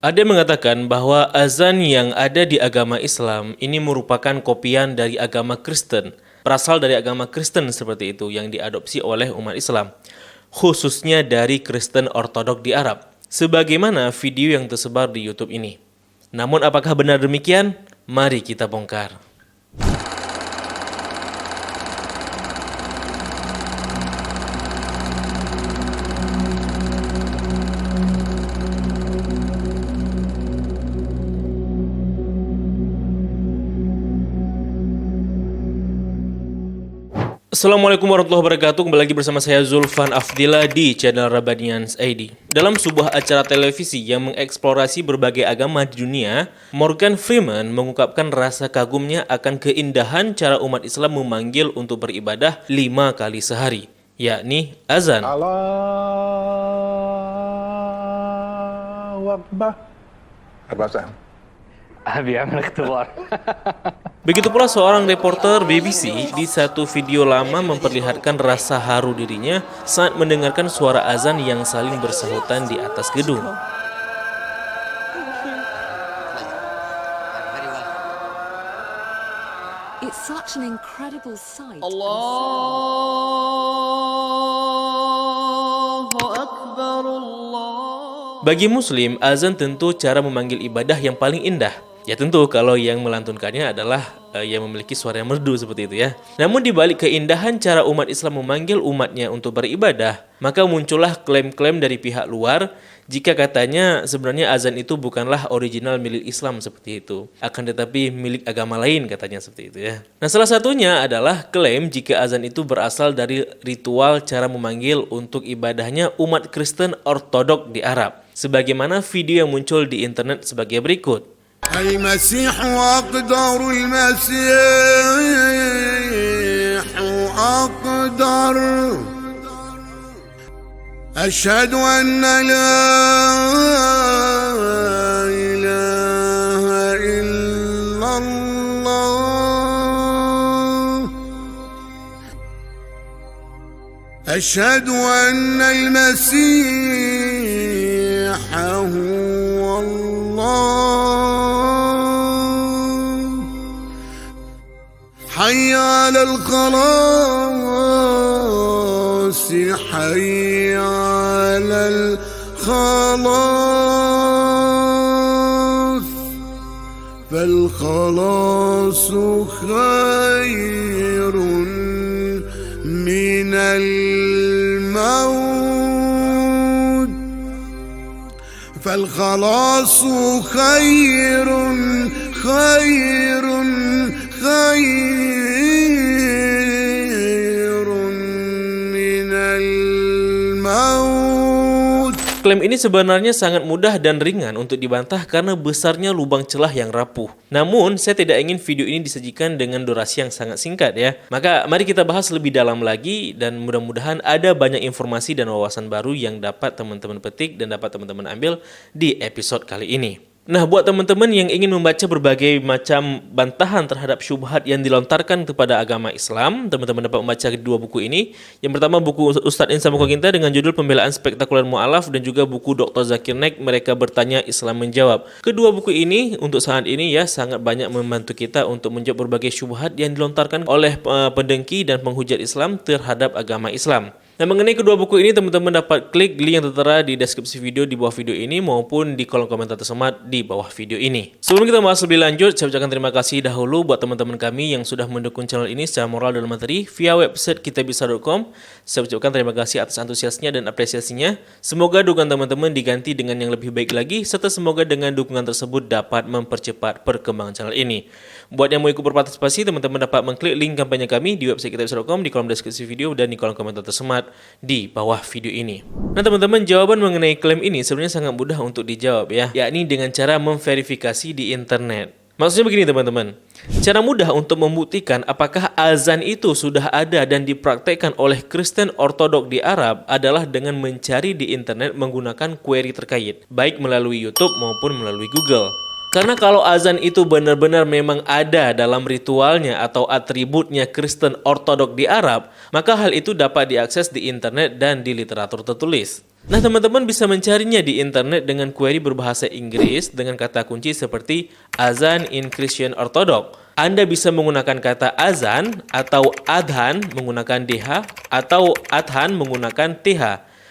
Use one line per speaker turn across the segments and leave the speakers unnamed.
Ada yang mengatakan bahwa azan yang ada di agama Islam ini merupakan kopian dari agama Kristen. Berasal dari agama Kristen seperti itu yang diadopsi oleh umat Islam. Khususnya dari Kristen Ortodok di Arab. Sebagaimana video yang tersebar di YouTube ini. Namun apakah benar demikian? Mari kita bongkar. Assalamualaikum warahmatullahi wabarakatuh. Kembali lagi bersama saya Zulfan Afdillah di channel Rabbanians ID. Dalam sebuah acara televisi yang mengeksplorasi berbagai agama di dunia, Morgan Freeman mengungkapkan rasa kagumnya akan keindahan cara umat Islam memanggil untuk beribadah 5 kali sehari, yakni azan.
Allahu Akbar. Azan.
بيعمل اختبار.
Begitu pula seorang reporter BBC di satu video lama memperlihatkan rasa haru dirinya saat mendengarkan suara azan yang saling bersahutan di atas gedung.
It's such an incredible sight.
Allahu Akbar, Allah.
Bagi Muslim, azan tentu cara memanggil ibadah yang paling indah. Ya tentu kalau yang melantunkannya adalah yang memiliki suara yang merdu seperti itu ya. Namun di balik keindahan cara umat Islam memanggil umatnya untuk beribadah, maka muncullah klaim-klaim dari pihak luar jika katanya sebenarnya azan itu bukanlah original milik Islam seperti itu, akan tetapi milik agama lain katanya seperti itu ya. Nah, salah satunya adalah klaim jika azan itu berasal dari ritual cara memanggil untuk ibadahnya umat Kristen Ortodok di Arab. Sebagaimana video yang muncul di internet sebagai berikut.
المسيح أقدر المسيح أقدر أشهد أن لا إله إلا الله أشهد أن المسيح هو الله حي على الخلاص حي على الخلاص فالخلاص خير من الموت فالخلاص خير خير خير من الموت.
Klaim ini sebenarnya sangat mudah dan ringan untuk dibantah karena besarnya lubang celah yang rapuh. Namun, saya tidak ingin video ini disajikan dengan durasi yang sangat singkat ya. Maka, mari kita bahas lebih dalam lagi dan mudah-mudahan ada banyak informasi dan wawasan baru yang dapat teman-teman petik dan dapat teman-teman ambil di episode kali ini. Nah, buat teman-teman yang ingin membaca berbagai macam bantahan terhadap syubhat yang dilontarkan kepada agama Islam, teman-teman dapat membaca dua buku ini. Yang pertama buku Ustadz Insa Mukoginta dengan judul Pembelaan Spektakuler Mu'alaf dan juga buku Dr. Zakir Naik, Mereka Bertanya Islam Menjawab. Kedua buku ini untuk saat ini ya sangat banyak membantu kita untuk menjawab berbagai syubhat yang dilontarkan oleh pendengki dan penghujat Islam terhadap agama Islam. Nah, mengenai kedua buku ini, teman-teman dapat klik link yang tertera di deskripsi video di bawah video ini maupun di kolom komentar tersemat di bawah video ini. Sebelum kita bahas lebih lanjut, saya ucapkan terima kasih dahulu buat teman-teman kami yang sudah mendukung channel ini secara moral dan materi via website kitabisa.com. Saya ucapkan terima kasih atas antusiasnya dan apresiasinya. Semoga dukungan teman-teman diganti dengan yang lebih baik lagi, serta semoga dengan dukungan tersebut dapat mempercepat perkembangan channel ini. Buat yang mau ikut berpartisipasi, teman-teman dapat mengklik link kampanye kami di website kitabisa.com di kolom deskripsi video dan di kolom komentar tersemat di bawah video ini. Nah teman-teman, jawaban mengenai klaim ini sebenarnya sangat mudah untuk dijawab ya, yakni dengan cara memverifikasi di internet. Maksudnya begini teman-teman, cara mudah untuk membuktikan apakah azan itu sudah ada dan dipraktekkan oleh Kristen Ortodok di Arab adalah dengan mencari di internet menggunakan query terkait, baik melalui YouTube maupun melalui Google. Karena kalau azan itu benar-benar memang ada dalam ritualnya atau atributnya Kristen Ortodok di Arab, maka hal itu dapat diakses di internet dan di literatur tertulis. Nah, teman-teman bisa mencarinya di internet dengan query berbahasa Inggris dengan kata kunci seperti azan in Christian Orthodox. Anda bisa menggunakan kata azan atau adhan menggunakan DH atau adhan menggunakan TH.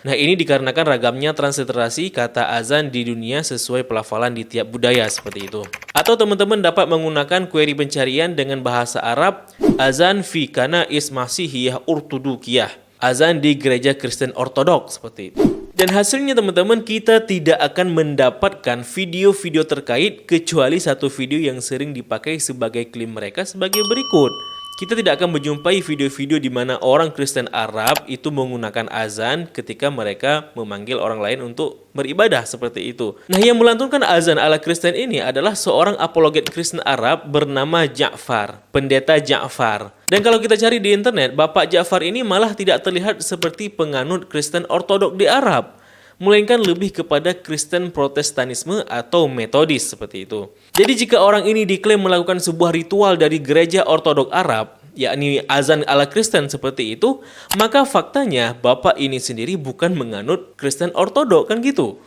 Nah, ini dikarenakan ragamnya transliterasi kata azan di dunia sesuai pelafalan di tiap budaya seperti itu. Atau teman-teman dapat menggunakan query pencarian dengan bahasa Arab azan fi kana ismasihiyah urtudukiyah. Azan di gereja Kristen Ortodoks seperti itu. Dan hasilnya teman-teman, kita tidak akan mendapatkan video-video terkait kecuali satu video yang sering dipakai sebagai klaim mereka sebagai berikut. Kita tidak akan menjumpai video-video di mana orang Kristen Arab itu menggunakan azan ketika mereka memanggil orang lain untuk beribadah seperti itu. Nah, yang melantunkan azan ala Kristen ini adalah seorang apologet Kristen Arab bernama Ja'far, pendeta Ja'far. Dan kalau kita cari di internet, Bapak Ja'far ini malah tidak terlihat seperti penganut Kristen Ortodok di Arab, melainkan lebih kepada Kristen Protestanisme atau Metodis seperti itu. Jadi jika orang ini diklaim melakukan sebuah ritual dari gereja Ortodok Arab, yakni azan ala Kristen seperti itu, maka faktanya Bapak ini sendiri bukan menganut Kristen Ortodok, kan gitu.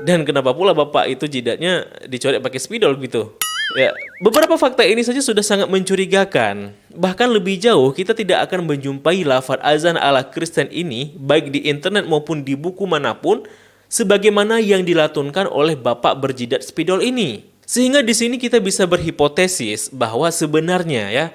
Dan kenapa pula Bapak itu jidatnya dicoret pakai spidol gitu? Ya, beberapa fakta ini saja sudah sangat mencurigakan. Bahkan lebih jauh, kita tidak akan menjumpai lafaz azan ala Kristen ini baik di internet maupun di buku manapun sebagaimana yang dilatunkan oleh Bapak berjidat spidol ini. Sehingga di sini kita bisa berhipotesis bahwa sebenarnya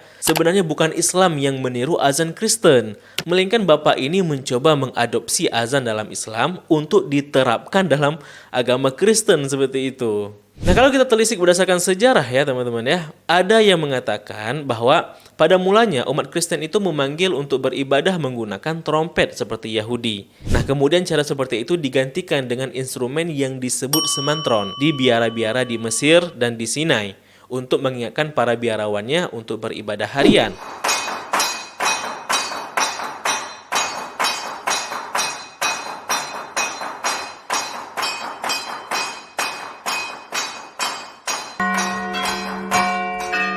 bukan Islam yang meniru azan Kristen, melainkan Bapak ini mencoba mengadopsi azan dalam Islam untuk diterapkan dalam agama Kristen seperti itu. Nah, kalau kita telisik berdasarkan sejarah ya teman-teman ya, ada yang mengatakan bahwa pada mulanya umat Kristen itu memanggil untuk beribadah menggunakan trompet seperti Yahudi. Nah, kemudian cara seperti itu digantikan dengan instrumen yang disebut semantron di biara-biara di Mesir dan di Sinai untuk mengingatkan para biarawannya untuk beribadah harian.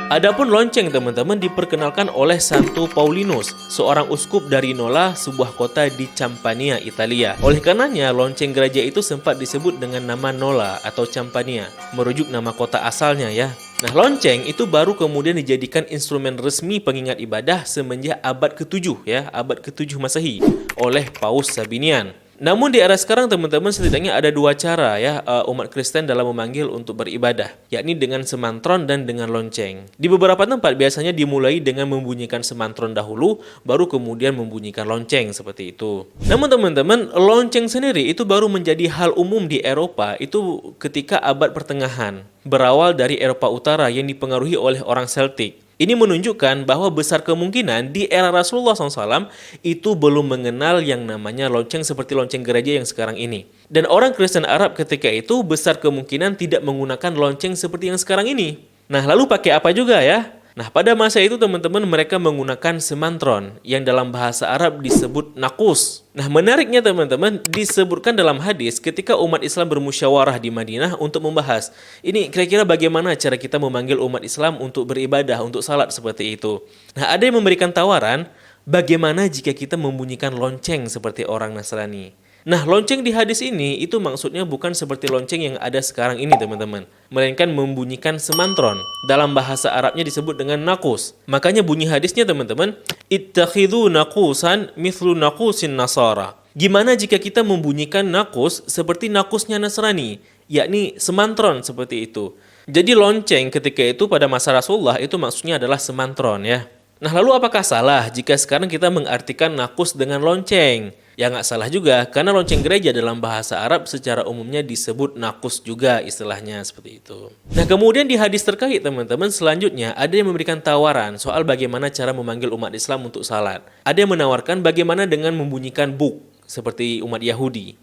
Adapun lonceng teman-teman diperkenalkan oleh Santo Paulinus, seorang uskup dari Nola, sebuah kota di Campania, Italia. Oleh karenanya, lonceng gereja itu sempat disebut dengan nama Nola atau Campania, merujuk nama kota asalnya ya. Nah, lonceng itu baru kemudian dijadikan instrumen resmi pengingat ibadah semenjak abad ke-7 ya, abad ke-7 Masehi oleh Paus Sabinian. Namun di era sekarang teman-teman setidaknya ada dua cara ya umat Kristen dalam memanggil untuk beribadah, yakni dengan semantron dan dengan lonceng. Di beberapa tempat biasanya dimulai dengan membunyikan semantron dahulu, baru kemudian membunyikan lonceng seperti itu. Namun teman-teman, lonceng sendiri itu baru menjadi hal umum di Eropa itu ketika abad pertengahan, berawal dari Eropa Utara yang dipengaruhi oleh orang Celtic. Ini menunjukkan bahwa besar kemungkinan di era Rasulullah SAW itu belum mengenal yang namanya lonceng seperti lonceng gereja yang sekarang ini. Dan orang Kristen Arab ketika itu besar kemungkinan tidak menggunakan lonceng seperti yang sekarang ini. Nah, lalu pakai apa juga ya? Nah, pada masa itu teman-teman mereka menggunakan semantron yang dalam bahasa Arab disebut nakus. Nah, menariknya teman-teman disebutkan dalam hadis ketika umat Islam bermusyawarah di Madinah untuk membahas ini kira-kira bagaimana cara kita memanggil umat Islam untuk beribadah, untuk salat seperti itu. Nah, ada yang memberikan tawaran bagaimana jika kita membunyikan lonceng seperti orang Nasrani. Nah, lonceng di hadis ini itu maksudnya bukan seperti lonceng yang ada sekarang ini teman-teman, melainkan membunyikan semantron. Dalam bahasa Arabnya disebut dengan nakus. Makanya bunyi hadisnya teman-teman, ittakhidhu naqusan mithlu naqusin nasara. Gimana jika kita membunyikan nakus seperti nakusnya Nasrani, yakni semantron seperti itu. Jadi lonceng ketika itu pada masa Rasulullah itu maksudnya adalah semantron ya. Nah, lalu apakah salah jika sekarang kita mengartikan nakus dengan lonceng? Ya nggak salah juga, karena lonceng gereja dalam bahasa Arab secara umumnya disebut nakus juga istilahnya seperti itu. Nah, kemudian di hadis terkait teman-teman selanjutnya ada yang memberikan tawaran soal bagaimana cara memanggil umat Islam untuk salat. Ada yang menawarkan bagaimana dengan membunyikan buk seperti umat Yahudi.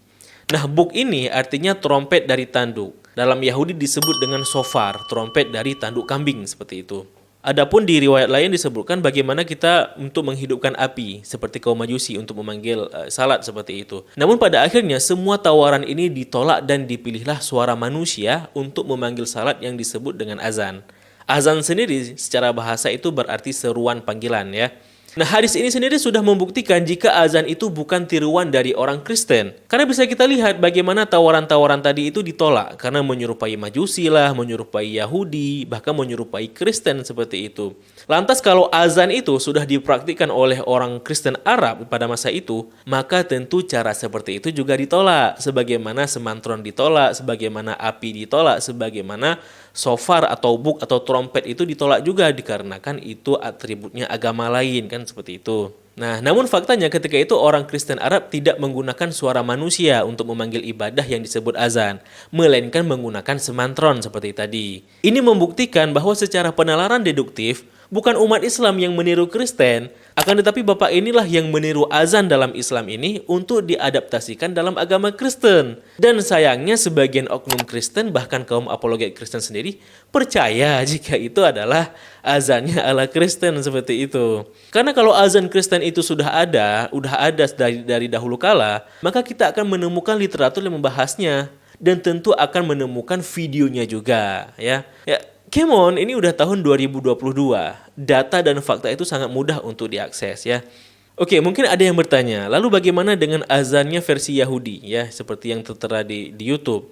Nah, buk ini artinya trompet dari tanduk. Dalam Yahudi disebut dengan shofar, trompet dari tanduk kambing seperti itu. Adapun di riwayat lain disebutkan bagaimana kita untuk menghidupkan api seperti kaum Majusi untuk memanggil salat seperti itu. Namun pada akhirnya semua tawaran ini ditolak dan dipilihlah suara manusia untuk memanggil salat yang disebut dengan azan. Azan sendiri secara bahasa itu berarti seruan panggilan ya. Nah, hadis ini sendiri sudah membuktikan jika azan itu bukan tiruan dari orang Kristen. Karena bisa kita lihat bagaimana tawaran-tawaran tadi itu ditolak karena menyerupai Majusi lah, menyerupai Yahudi, bahkan menyerupai Kristen seperti itu. Lantas kalau azan itu sudah dipraktikkan oleh orang Kristen Arab pada masa itu, maka tentu cara seperti itu juga ditolak. Sebagaimana semantron ditolak, sebagaimana api ditolak, sebagaimana shofar atau buk atau trompet itu ditolak juga dikarenakan itu atributnya agama lain kan seperti itu. Nah, namun faktanya ketika itu orang Kristen Arab tidak menggunakan suara manusia untuk memanggil ibadah yang disebut azan, melainkan menggunakan semantron seperti tadi. Ini membuktikan bahwa secara penalaran deduktif, bukan umat Islam yang meniru Kristen, akan tetapi Bapak inilah yang meniru azan dalam Islam ini untuk diadaptasikan dalam agama Kristen. Dan sayangnya sebagian oknum Kristen, bahkan kaum apologet Kristen sendiri, percaya jika itu adalah azannya ala Kristen seperti itu. Karena kalau azan Kristen itu sudah ada dari dahulu kala, maka kita akan menemukan literatur yang membahasnya. Dan tentu akan menemukan videonya juga. Ya, come on, ini udah tahun 2022. Data dan fakta itu sangat mudah untuk diakses ya. Oke, mungkin ada yang bertanya, lalu bagaimana dengan azannya versi Yahudi ya, seperti yang tertera di YouTube.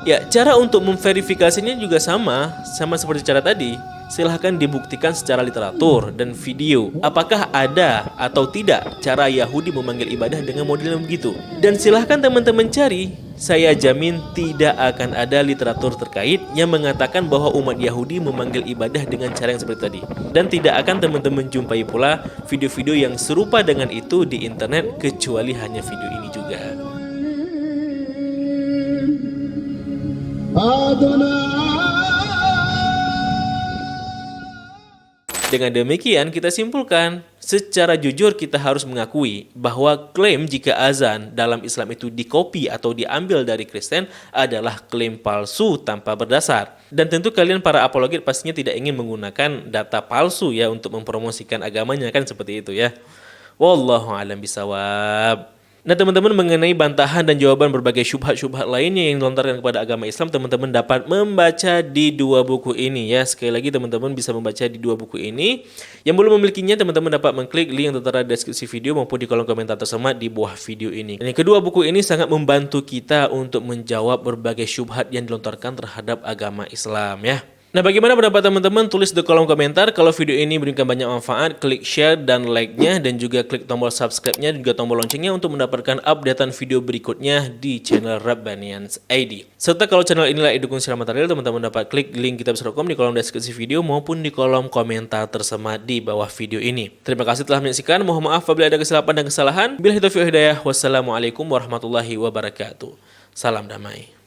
Ya, cara untuk memverifikasinya juga sama seperti cara tadi. Silahkan dibuktikan secara literatur dan video apakah ada atau tidak cara Yahudi memanggil ibadah dengan model yang begitu. Dan silahkan teman-teman cari, saya jamin tidak akan ada literatur terkait yang mengatakan bahwa umat Yahudi memanggil ibadah dengan cara yang seperti tadi. Dan tidak akan teman-teman jumpai pula video-video yang serupa dengan itu di internet kecuali hanya video ini juga. Dengan demikian kita simpulkan, secara jujur kita harus mengakui bahwa klaim jika azan dalam Islam itu dikopi atau diambil dari Kristen adalah klaim palsu tanpa berdasar. Dan tentu kalian para apologet pastinya tidak ingin menggunakan data palsu ya untuk mempromosikan agamanya kan seperti itu ya. Wallahu a'lam bishawab. Nah teman-teman, mengenai bantahan dan jawaban berbagai syubhat-syubhat lainnya yang dilontarkan kepada agama Islam, teman-teman dapat membaca di dua buku ini ya. Sekali lagi teman-teman bisa membaca di dua buku ini. Yang belum memilikinya, teman-teman dapat mengklik link yang tertera di deskripsi video maupun di kolom komentar tersemat di bawah video ini. Dan yang kedua, buku ini sangat membantu kita untuk menjawab berbagai syubhat yang dilontarkan terhadap agama Islam ya. Nah, bagaimana pendapat teman-teman? Tulis di kolom komentar. Kalau video ini memberikan banyak manfaat, klik share dan like-nya, dan juga klik tombol subscribe-nya, juga tombol loncengnya untuk mendapatkan updatean video berikutnya di channel Rabbanians ID. Serta kalau channel inilah didukung secara material, teman-teman dapat klik link kitabisra.com di kolom deskripsi video maupun di kolom komentar tersemat di bawah video ini. Terima kasih telah menyaksikan. Mohon maaf apabila ada kesilapan dan kesalahan. Billahi taufiq wal hidayah. Wassalamualaikum warahmatullahi wabarakatuh. Salam damai.